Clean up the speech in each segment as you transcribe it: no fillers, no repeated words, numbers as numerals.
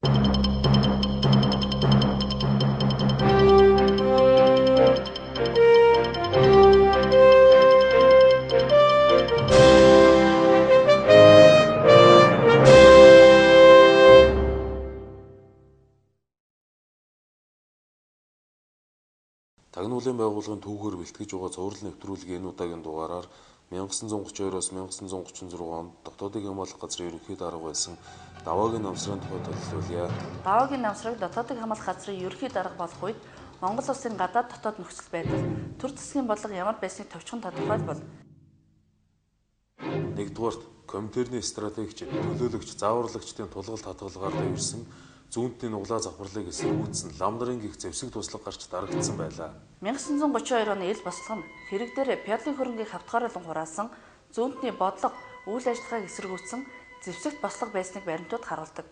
Тагнуулын байгууллагын түүхээр бэлтгэж байгаа цуврал нэвтрүүлгийн энэ удаагийн дугаараар 1932-оос 1936 онд Дотоодын хамгаалах газрын ерөнхий дарга байсан Даваагийн намсрын тухай төлөвлөлье. Даваагийн намсрыг Дотоодын хамгаалах газрын ерөнхий дарга болох үед Монгол улсын гадаад дотоод нөхцөл байдал төр засгийн бодлого ямар байсныг товчхон тодорхойлбол Нэгдүгээрт Коминтерний стратегч, төлөөлөгч, зааварлагчдын тулгалт хадгалгаар давирсан зүүнтний нуглаа завхарлыг эсэргүүцсэн лам нарын гих зэвсэг туслаг гарч дарагдсан байлаа. 1932 оны ил бослого нь хэрэг дээр пядлын хөрөнгийг хавтгааруулан хураасан зүүнтний бодлого үйл ажиллагааг эсэргүүцсэн зэвсэгт бослого байсныг баримтууд харуулдаг.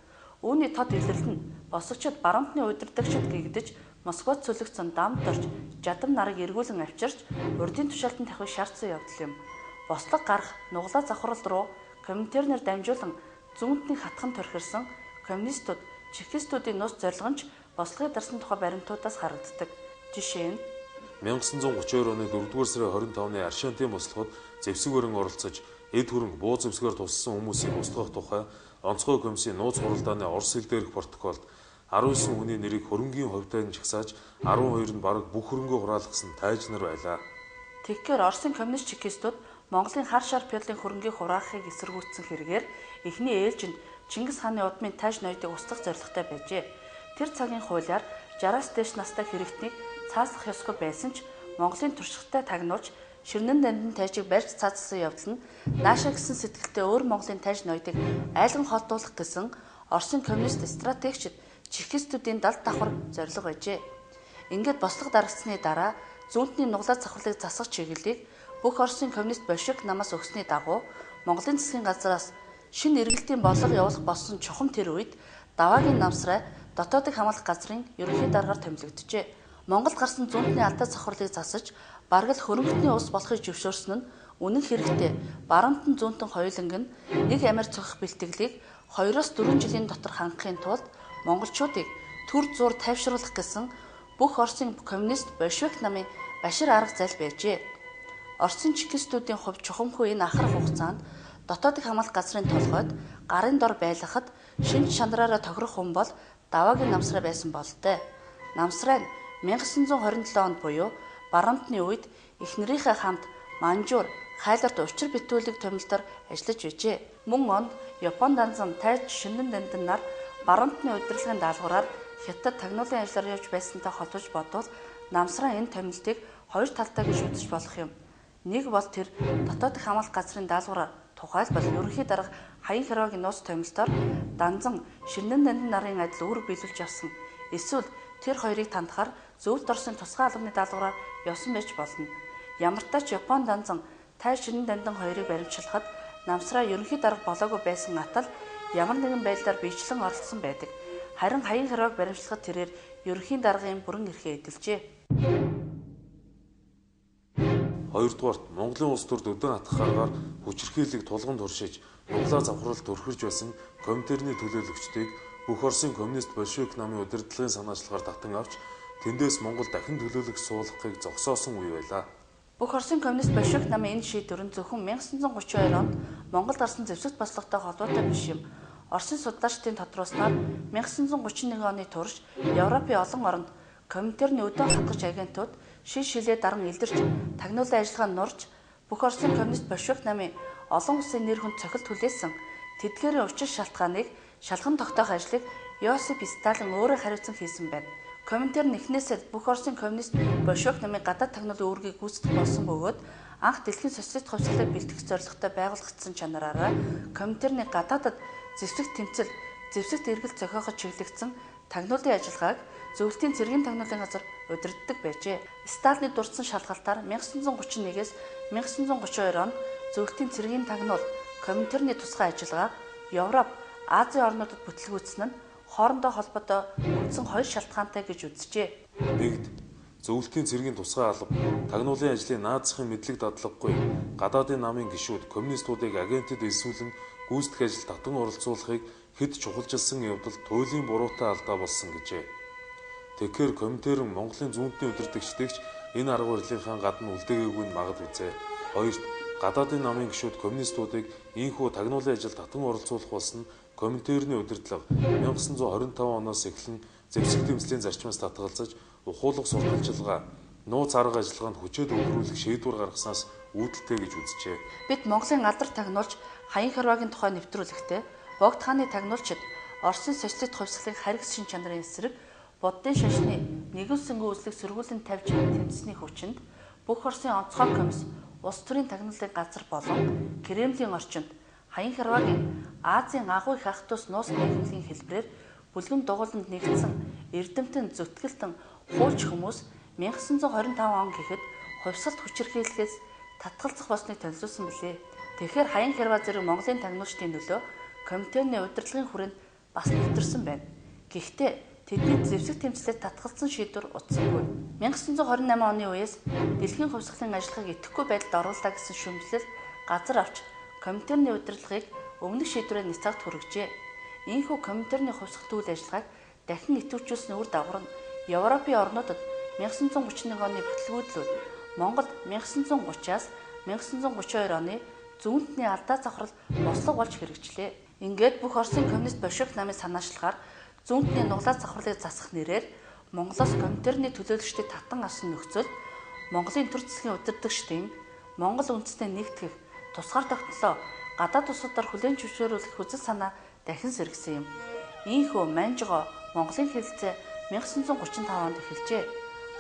Үүний тод илэрлэл нь босогчид баруунтны удирдагчид гэгдэж Москвад цөлөгцөн дамд орж жадам нарыг эргүүлэн авчирч урдын тушаалтанд тавих шаардсан явдал юм. Бослого гарах нуглаа завхрал руу Коминтернээр дамжуулан зүүнтний хатхан торхирсан коммунистууд чекистуудын нус зорилгонч бослогыг дарсан тухай баримтуудаас харагддаг. Жишээ нь 1932 оны 4-р сарын 25-ны Аршантын бослогод зэвсэг өрн оролцож эд хөрөнгө буу зэвсгээр туссан хүмүүсийг устгах тухай онцгой комиссийн нууц хуралдааны Орос хэл дээрх протоколд 19 хүний нэрийг хөрөнгийн хувьтай нь жагсааж 12 нь бараг бүх хөрөнгөө хураалгасан тайж нар байлаа. Тэгэхээр Оросын коммунист чекистууд Монголын хар шар пядлын хөрөнгийг хураахыг эсэргүүцсэн хэрэгээр эхний ээлжинд Чингис хааны удмын тайж ноёдыг устгах зорилготой байжээ. Тэр цагийн хуулиар 60-аас дээш настай хэрэгтнийг цаасах ёсгүй байсан ч Монголын туршлагатай тагнуулж Ширнэн дандан тайжийг барьж цаацсан явдал нь наашаа гэсэн сэтгэлтэй өөр Монголын тайж ноёдыг айлган холдуулах гэсэн Оросын коммунист стратегчид чекистүүдийн далд давхар зорилго байжээ. Ингээд бослого дарагдсны дараа зүүнтний нуглаа завхарлыг засах чиглэлийг бүх Оросын коммунист большевик намаас өгсөний дагуу Монголын засгийн газраас шинэ эргэлтийн бодлого явуулах болсон чухам тэр үед Даваагийн намсраа Дотоодын хамгаалах газрын ерөнхий даргаар томилогджээ. Монголд гарсан зүүнтний алдаа завхарлыг засаж бараг л хөрөнгөний ус болохыг зөвшөөрсөн нь үнэн хэрэгтээ баруунтан зүүнтэн хоёуланг нь нэг амиар цохих бэлтгэлийг 2-4 жилийн дотор хангахын тулд монголчуудыг төр зур тайвшруулах гэсэн бүх Оросын коммунист большевик намын башир арга зал байжээ. Оросын чекистүүдийн хувьд чухамхүү энэ ахрах хугацаанд Дотоодын хамгаалах газрын толгойд гарын дор байлгахад шинж шандраараа тохирох хүн бол Даваагийн намсраа байсан бололтой. Намсраа нь 1927 онд буюу баруунтны үед эхнэрийнхээ хамт Манжуур, Хайларт учир битүүлэг томилдоор ажиллаж байжээ. Мөн онд Япон данзан тайж Ширнэн дандан нар баруунтны удирдлагын даалгавраар Хятад тагнуулын ажиллаар явж байсантай холбож бодвол намсраа энэ томилтыг хоёр талтай гэж үзэж болох юм. Нэг бол тэр Дотоодын хамгаалах газрын даалгавраар тухайлбал ерөнхий дарга Хаян Хервагийн нууц томилтоор данзан Ширнэн дандан нарын адил үүрэг биелүүлж авсан. Эсвэл тэр хоёрыг тандахаар зөвлөлт Оросын тусгай албаны даалгавраар явсан байж болно. Ямар ч тач Япон данзан тайж Ширнэн дандан хоёрыг баримтжуулахад намсраа ерөнхий дарга болоогүй байсан атал ямар нэгэн байдлаар биечлэн оролцсон байдаг. Харин Хаян Херваг баримтлахад тэрээр ерөнхий даргын бүрэн эрхээ эдэлжээ. Хоёрдугаарт Монголын улс төрд өдөн хатах аргаар хүчирхийллийг тулган туршиж нуглаа завхралд өрхөрж байсан Коминтерний төлөөлөгчдийг бүх Оросын коммунист большевик намын удирдлагын санаачлагаар татан авч тэндээс Монгол дахин төлөөлөх суулгахыг зогсоосон үе байлаа. Бүх Оросын коммунист большевик намын энэ шийдвэр нь зөвхөн 1932 онд Монголд гарсан зэвсэгт бослоготой холбоотой биш юм. Оросын судлаачдын тодруулснаар 1931 оны турш Европын олон оронд Коминтерний өдөө хатгах агентууд шилээ даран илэрч тагнуулын ажиллагаанд нурж бүх Оросын коммунист большевик намын олон улсын нэр хүнд цохилт хүлээсэн. Тэдгээрийн учир шалтгааныг шалган тогтоох ажлыг Йосип Сталин өөрөө хариуцсан хийсэн байна. Коминтерн эхнээсээ бүх Оросын коммунист большевик намын гадаад тагнуулын үүргийг гүйцэтгэх болсон бөгөөд анх дэлхийн социалист хувьсгалыг бэлтгэх зорилготой байгуулагдсан чанараараа Коминтерны гадаадад зэвсэг тэмцэл, зэвсэгт эргэлт зохиоход чиглэгдсэн тагнуулын ажиллагааг зөвлөлтийн цэргийн тагнуулын газар удирддаг байжээ. Сталины дурдсан шалгалтаар 1931-ээс 1932 онд зөвлөлтийн цэргийн тагнуул Коминтерны тусгай ажиллагааг Европ, Азийн орнуудад бүтлгүүцсэн нь хоорондоо холбоотой үндсэн хоёр шалтгаантай гэж үзжээ. Нэгд зөвлөлтийн цэргийн тусгай алба, тагнуулын ажлын наадсахын мэдлэг дадлаггүй, гадаадын намын гишүүд коммунистуудыг агентэд элсүүлэн гүйцэтгэх ажил татан оролцуулахыг хэд чухалчилсан явдал туйлын буруутай алдаа болсон гэжээ. Тэгэхээр Коминтерн Монголын зүүнтний удирдагчдыгч энэ арга барилынхаа гадна үлдээгээгүй нь магад үзээ. Хоёрт гадаадын намын гишүүд коммунистуудыг ийхүү тагнуулын ажил татан оролцуулах болсон Коминтерны удирдлага 1925 оноос эхлэн зэвсэг тэмцлийн зарчмаас татгалзаж ухуулах сурталчилгаа, нууц арга ажиллагаанд хүчээд өвөрүүлэх шийдвэр гаргаснаас үүдэлтэй гэж үзжээ. Бид Монголын алдар тагнуулж Хаян Харвагийн тухай нэвтрүүлэхдээ Богд хааны тагнуулчид Оросын социалист хувьсгалын харигс шин чанарын эсрэг Буддын шашны нэгэн сөнгөө үзлэг сөргүүлэн тавьж тэмцсэний хүчинд бүх Оросын онцгой комисс, улс төрийн тагнуулын газар болон Кремлийн орчинд Хаян Харвагийн Азийн агуу их ах トゥ ус нууц нийгмийн хэлбэрээр бүлгэн дугууланд нэгдсэн эрдэмтэн, зүтгэлтэн, хууч хүмүүс 1925 он гэхэд хувьсгалт хүчирхийллээс татгалзах болсныг танилцуулсан билээ. Тэгэхээр Хаян Харва зэрэг Монголын тагнуулчдын нөлөө Коминтерны удирдлагын хүрээнд бас нэвтэрсэн байна. Гэхдээ тэдний зэвсэг тэмцлээд татгалзсан шийдвэр утсангүй. 1928 оны үеэс дэлхийн хувьсгалын ажиллагааг идэвхгүй байдалд оруулаа гэсэн шүүмжлэл газар авч Коминтерны удирдлагыг өмнөх шийдвэрээр няцаагт хүргэжээ. Ийхүү Коминтерны хувьсгалт үйл ажиллагааг дахин идэвхжүүлсэн үр дагавар нь Европын орнуудад 1931 оны бүтлгүүдлүүд Монголд 1930-аас 1932 оны зүүнтний алдаа завхрал бослого болж хэрэгжлээ. Ингээд бүх Оросын коммунист большевик намын санаачлагаар зүүнтний нуглаа завхралыг засах нэрээр Монголоос Коминтерны төлөөлөгчдийг татан авсан нөхцөл Монголын төр засгийн удирдагчдын Монгол үндэстний нэгтгэх, тусгаар тогтнолоо гадаад улсуудаар хүлээн зөвшөөрүүлэх үзэл санаа дахин сэргсэн юм. Ийхүү Манжгоо Монголын хэлэлцээ 1935 онд эхэлжээ.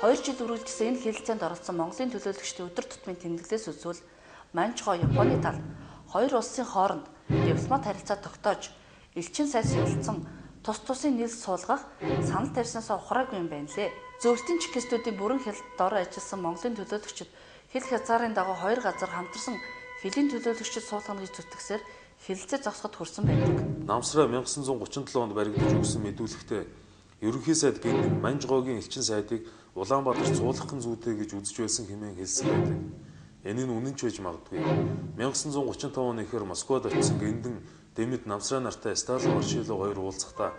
2 жил үргэлжилсэн энэ хэлэлцээнд оролцсон Монголын төлөөлөгчдийн өдөр тутмын тэмдэглэлээс үзвэл Манжгоо Японы тал хоёр улсын хооронд дипломат харилцаа тогтоож, элчин сайд суралцсан тус тусын нийлс суулгах санал тавьсанаас ухраагүй юм байна лээ. Зөвлөлтийн чекистүүдийн бүрэн хялд дор ажилласан Монголын төлөөлөгчид хил хязгаарын дагуу хоёр газар хамтарсан хилийн төлөөлөгчид суулгана гэж зүтгэсээр хэлэлцээ зогсоход хүрсэн байдаг. Намсраа 1937 онд баригдаж өгсөн мэдүүлэгтээ ерөнхий сайд гэнэ Манжгоогийн элчин сайдыг Улаанбаатар цуулгахын зүйтэй гэж үзэж байсан хэмээн хэлсэн байдаг. Энэ нь үнэн ч байж магадгүй. 1935 оны ихэр Москвад очсон гиндэн Дэмэд Намсраа нартай Сталин Оршилов хоёр уулзахдаа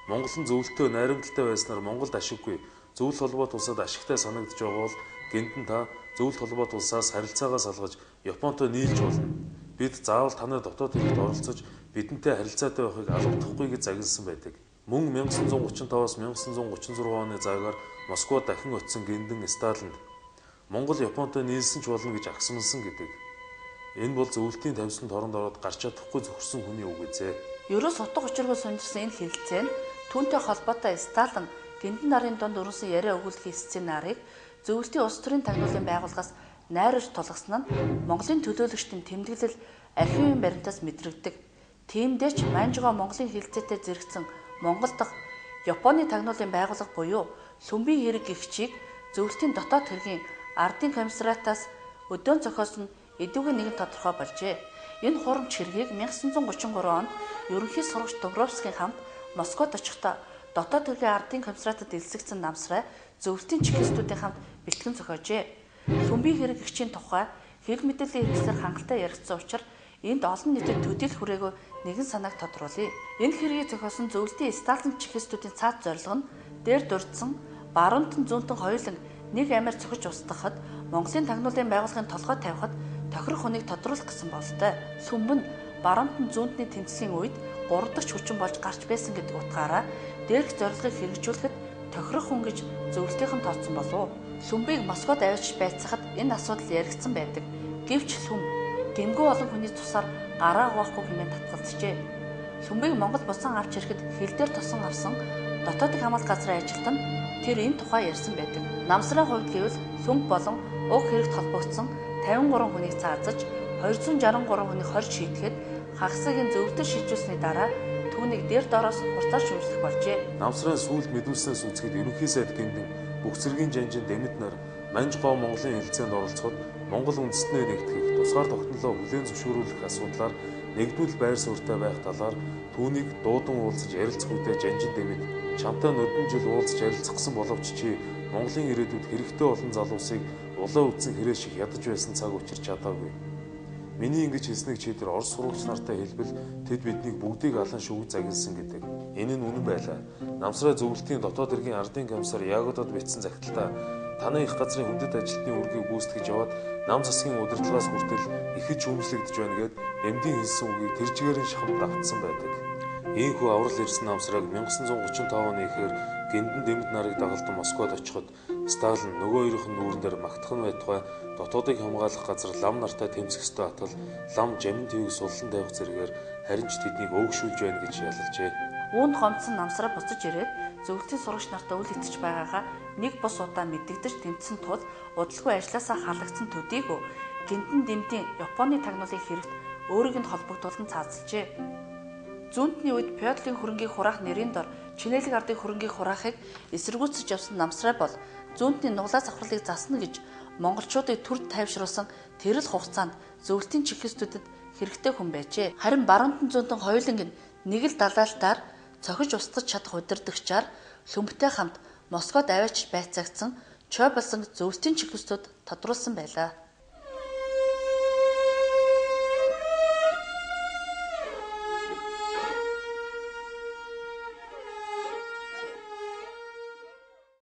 Монголын зөвлөлтөө найрамдалтай байснаар Монголд ашиггүй зөвлөлт холбоот улсад ашигтай санагдж байгаа бол гиндэн та зөвлөлт холбоот улсаас харилцаагаа салгаж Японтой нийлж болно. Бид заавал танай дотоод хэрэгт оролцож бидэнтэй харилцаатай байхыг алгадахгүй гэж загнасан байдаг. Мөн 1935-аас 1936 оны заагаар Москвад дахин очсон гиндэн Сталинд Монгол Японтой нийлсэн ч болно гэж агсмалсан гэдэг. Энэ бол зөвлөлтийн тавьсанд оронд ороод гарч чадахгүй зөвхөрсөн хүний үг үзээ. Ерөөс утга учиргүй сонирсан энэ хэлэлцээ нь түүнтэй холбоотой Сталин гиндэн нарын донд өрнөсөн яриа өгүүлэхийн сценарийг зөвлөлтийн улс төрийн тагнуулын байгууллагаас найруулж тулгасан нь Монголын төлөөлөгчдийн тэмдэглэл архивын баримтаас мэдрэгдэг. Тиймдээ ч Манжгоо Монголын хэлэлцээтэй зэрэгцэн Монгол дахь Японы тагнуулын байгууллага буюу Сүмбийн хэрэг гэгчийг зөвлөлтийн дотоод хэргийн ардын комиссариатаас өдөөн зохиосон эдүгэ нэгэн тодорхой болжээ. Энэ хурамч хэргийг 1933 онд ерөнхий сурагч Дубровскийн хамт Москвад очихдоо дотоод хэргийн ардын комиссариатад элсэгдсэн намсраа зөвлөлтийн чекистүүдийн хамт бэлтгэн зохиожээ. Сүмбийн хэрэг гэгчийн тухай хэл мэдээллийн хэрэгслэр хангалттай яригдсан учраас энд олон нийтэд төдийл хүрээгүй нэгэн санааг тодруулъя. Энэ хэргийг зохиосон зөвлөлтийн Сталин чекистүүдийн цаад зорилго нь дээр дурдсан баруунтан зүүнтэн хоёуланг нэг амиар цохиж устгахад Монголын тагнуулын байгууллагын толгой тавихад тохирох хүнийг тодруулах гэсэн бололтой. Сүмб нь баруунтан зүүнтний тэмцлийн үед 3 дахь хүчин болж гарч байсан гэдэг утгаараа дээрх зорилгыг хэрэгжүүлэхэд тохирох хүн гэж зөвлөлтийнхэн тооцсон болов. Сүмбийг Москвад авчиж байцаахад энэ асуудал яригдсан байдаг. Гэвч Сүмб гэмгүй олон хүний тусаар гараа угаахгүй хэмээн татгалзжээ. Сүмбийг Монгол бусан авч ирэхэд хил дээр тусан авсан дотоодын хамгаалалт газрын ажилтан тэр энэ тухай ярьсан байдаг. Намсрын хувьд гэвэл Сүмб болон уг хэрэгт холбогдсон 53 хүнийг цаазаж 263 хүнийг хорж шийдэхэд хагасгийн зөвлөлтөд шийдвэрлсэний дараа түүнийг дээр доороос хурцаар шүүмжлэх болжээ. Намсрын сүүлд мэдүүлснээс үзэхэд ерөнхий сайд гиндэн бүх зэргийн жанжин Дэмэд нар Манжгоо Монголын хэлэлцээнд оролцоход Монгол үндэстнээ нэгтгэх, тусгаар тогтнолоо хүлээн зөвшөөрүүлэх асуудлаар нэгдвэл байр суурьтай байх талаар түүнийг дуудан уулзаж ярилцах үедээ жанжин Дэмэд чамтай нодон жил уулзаж ярилцсан боловч чи Монголын ирээдүйд хэрэгтэй олон залуусыг улаан үдсэн хэрэг шиг ядаж байсан цаг учирч чадаагүй. Миний ингэж хэлснийг чи тэр орос сурагч нартай хэлбэл тэд биднийг бүгдийг алан шүгж загилсан гэдэг. Энэ нь үнэн байлаа. Намсраа зөвлөлтийн дотоод хэргийн ардын комиссар Ягодод бичсэн захидалтаа танай их газрын хүндэт ажилтны үргийг гүйцэтгэж яваад нам засгийн удирдлагаас хүртэл ихэд шүүмжлэгдэж байна гэд эмдийн хэлсэн үгийг тэр чигээр нь шахамд автсан байдаг. Ийхүү аврал ирсэн намсраг 1935 оны ихээр Гиндэн дэмэд нарыг дагалдан Москвад очиход Сталин нөгөө хоёрын нүүрэн дээр магтхан байтугай дотоодыг хамгаалах газар лам нартай тэмцэх ёстой атал лам жамин твийг суллан тавих зэрэгээр харин ч тэднийг өөгшүүлж байна гэж ялалжээ. Үүнд гомдсон намсраа буцаж ирээд зөвлөлтийн сурагч нартай үл итгэж байгаагаа нэг бус удаа мэддэгдэж тэмцсэн тул удалгүй ажилласаа халагдсан төдийгүй Гиндэн дэмдийн Японы тагнуулын хэрэгт өөрийг нь холбогдуулан цаазалжээ. Зүүнтний үед феодалын хөрөнгийг хураах нэрийн дор чинэлэг ардын хөрөнгийг хураахыг эсэргүүцэж явсан намсраа бол зүүнтний нуглаас авралыг засна гэж монголчуудыг төрд тайвшруулсан тэрл хугацаанд зөвлөлтийн чехэстүүдэд хэрэгтэй хүн байжээ. Харин баруун зүүнтэн хоёуланг нь нэг л далаалтаар цохиж устгаж чадах удирдагчаар Лүмбтэй хамт Москвад аваачиж байцаагдсан Чой болсон зөвлөлтийн чехэстүүд тодруулсан байлаа.